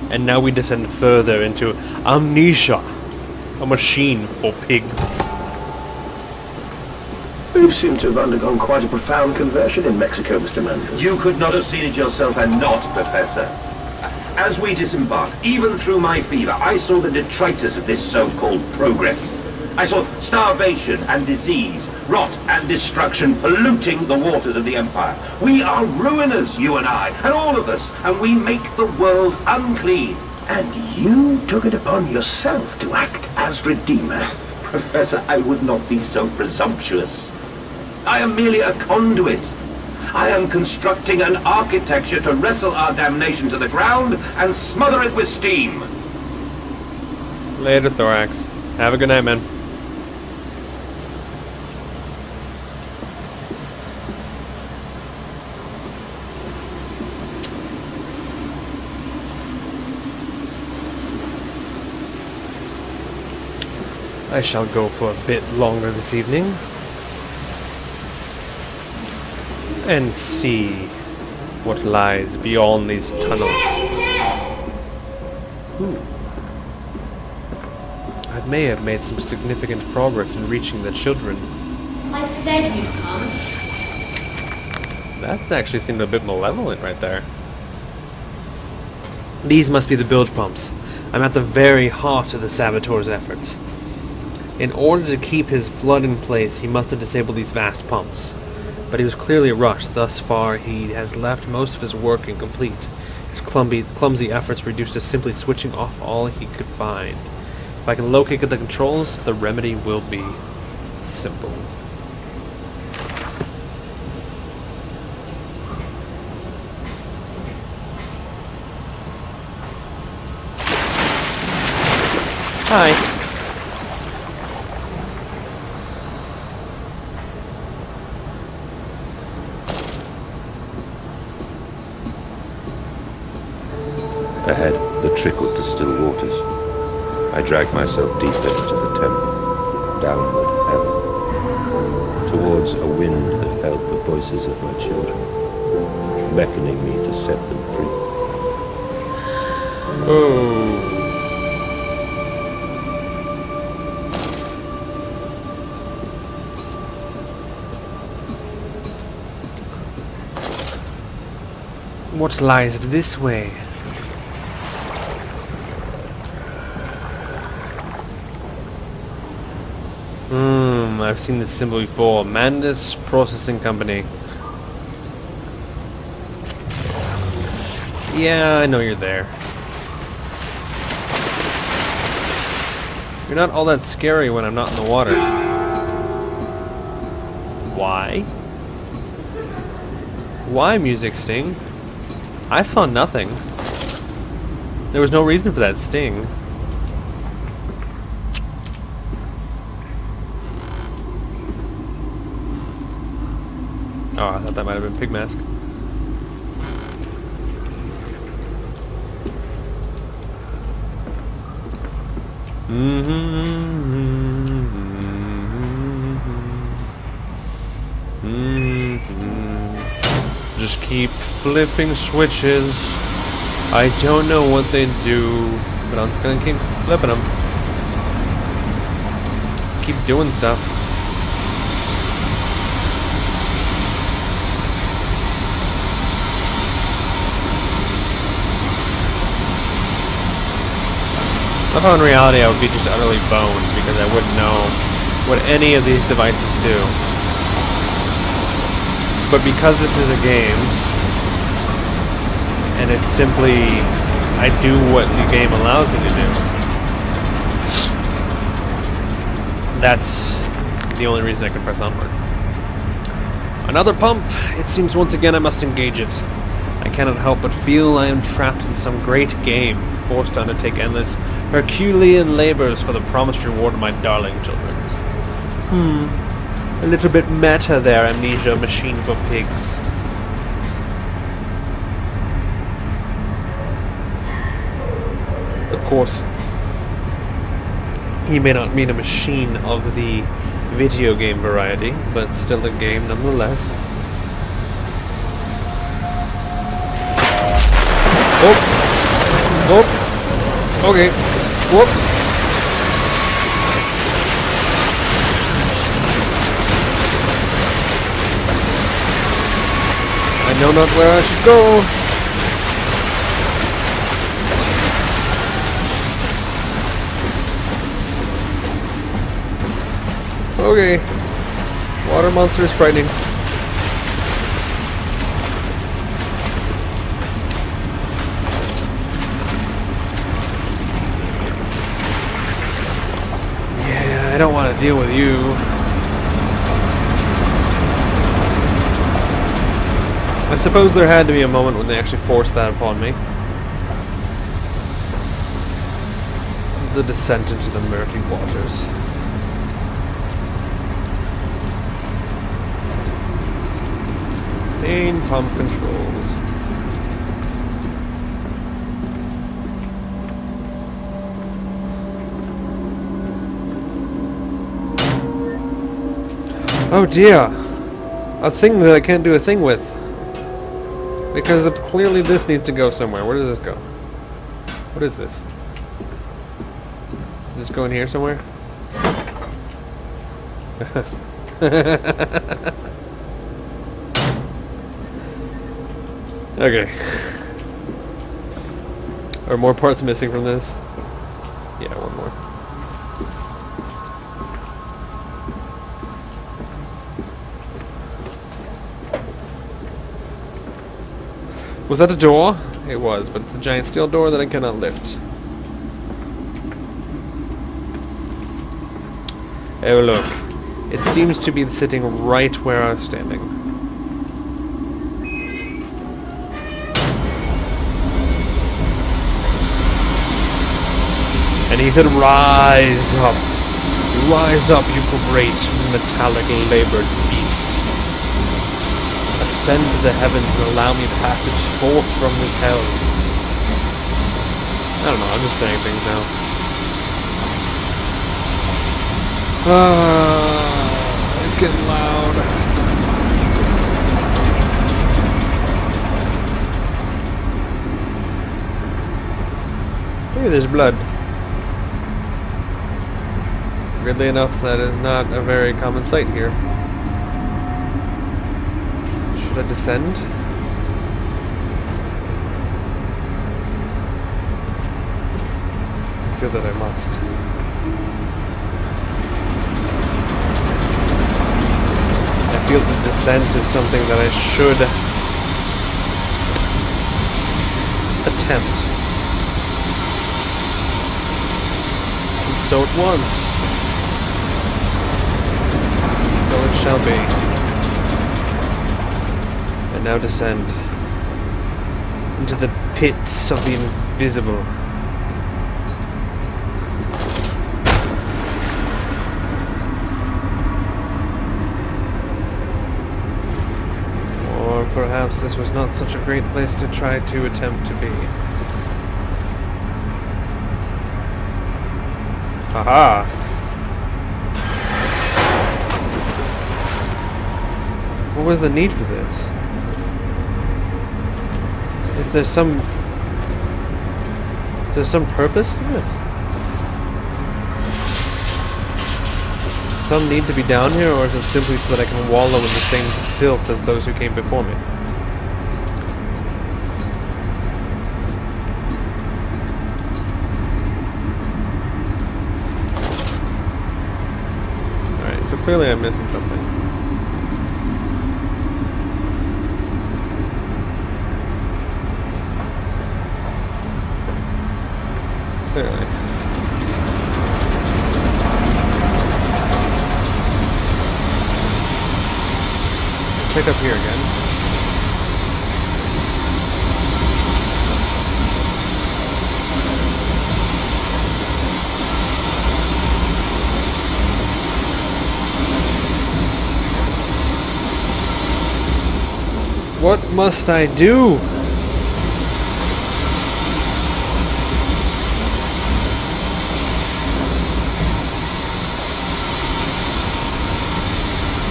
And now we descend further into Amnesia, a machine for pigs. You seem to have undergone quite a profound conversion in Mexico, Mr. Mandel. You could not have seen it yourself and not, Professor. As we disembarked, even through my fever, I saw the detritus of this so-called progress. I saw starvation and disease, rot and destruction polluting the waters of the Empire. We are ruiners, you and I, and all of us, and we make the world unclean. And you took it upon yourself to act as Redeemer. Professor, I would not be so presumptuous. I am merely a conduit. I am constructing an architecture to wrestle our damnation to the ground and smother it with steam. Later, Thorax. Have a good night, man. I shall go for a bit longer this evening and see what lies beyond these tunnels. I may have made some significant progress in reaching the children. I said you'd come. That actually seemed a bit malevolent right there. These must be the bilge pumps. I'm at the very heart of the saboteur's efforts. In order to keep his flood in place, he must have disabled these vast pumps. But he was clearly rushed. Thus far, he has left most of his work incomplete. His clumsy efforts reduced to simply switching off all he could find. If I can locate the controls, the remedy will be simple. Hi. Ahead, the trickle to still waters. I dragged myself deeper into the temple, downward ever, towards a wind that held the voices of my children, beckoning me to set them free. Oh. What lies this way? I've seen this symbol before. Mandus Processing Company. Yeah, I know you're there. You're not all that scary when I'm not in the water. Why? Why, Music Sting? I saw nothing. There was no reason for that sting. Oh, I thought that might have been Pig Mask. Just keep flipping switches. I don't know what they do, but I'm gonna keep flipping them. Keep doing stuff. I thought in reality I would be just utterly boned because I wouldn't know what any of these devices do. But because this is a game, and it's simply, I do what the game allows me to do. That's the only reason I can press onward. Another pump! It seems once again I must engage it. I cannot help but feel I am trapped in some great game, forced to undertake endless Herculean labors for the promised reward of my darling children's. A little bit meta there, Amnesia machine for pigs. Of course, he may not mean a machine of the video game variety, but still a game nonetheless. Oh! Whoop. Okay. Whoop. I know not where I should go. Okay. Water monster is frightening. Yeah, I don't want to deal with you. I suppose there had to be a moment when they actually forced that upon me. The descent into the murky waters. Main pump controls. Oh dear! A thing that I can't do a thing with. Because clearly this needs to go somewhere. Where does this go? What is this? Does this go in here somewhere? Okay. Are more parts missing from this? Yeah, one more. Was that a door? It was, but it's a giant steel door that I cannot lift. Oh look. It seems to be sitting right where I was standing. And he said, "Rise up. Rise up, you great metallic labored beast. Ascend to the heavens and allow me passage forth from this hell." I don't know, I'm just saying things now. It's getting loud. Maybe there's blood. Weirdly enough, that is not a very common sight here. Should I descend? I feel that I must. I feel that descent is something that I should attempt. And so it was. So it shall be. And now descend into the pits of the invisible. Or perhaps this was not such a great place to try to attempt to be. Haha! What was the need for this? Is there some purpose to this? Does some need to be down here, or is it simply so that I can wallow in the same filth as those who came before me? Alright, so clearly I'm missing something. Clearly. Check up here again. What must I do?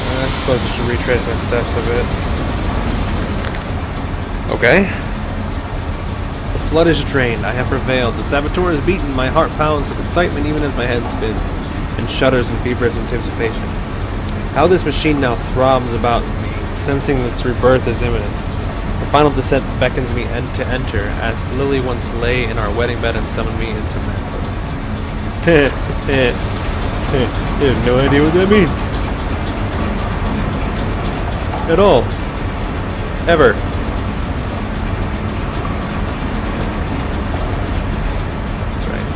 I suppose I should retrace my steps a bit. Okay. The blood is drained. I have prevailed. The saboteur is beaten. My heart pounds with excitement even as my head spins and shudders in feverish anticipation. How this machine now throbs about me, sensing its rebirth is imminent. The final descent beckons me to enter, as Lily once lay in our wedding bed and summoned me into manhood. I have no idea what that means. At all. Ever. That's right.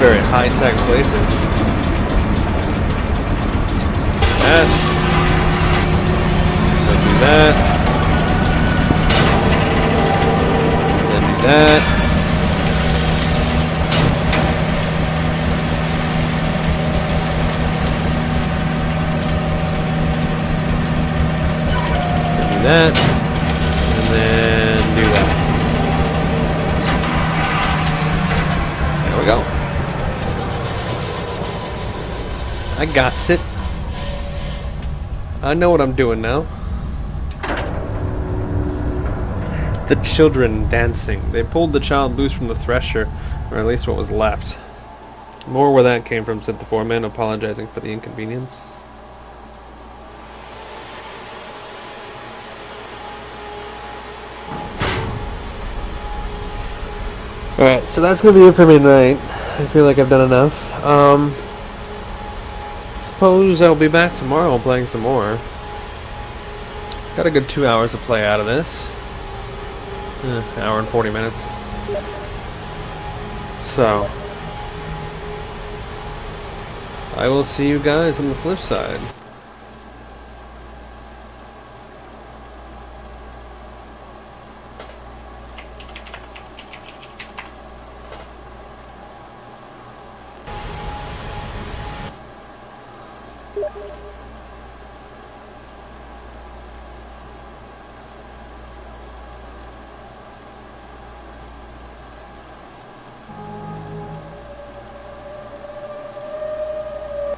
Very high-tech places. That. Then do that. Then do that. Then do that. And then do that. There we go. I got it. I know what I'm doing now. The children dancing. They pulled the child loose from the thresher, or at least what was left. More where that came from, said the foreman, apologizing for the inconvenience. Alright, so that's gonna be it for me tonight. I feel like I've done enough. Suppose I'll be back tomorrow playing some more. Got a good 2 hours to play out of this. Hour and 40 minutes. So, I will see you guys on the flip side.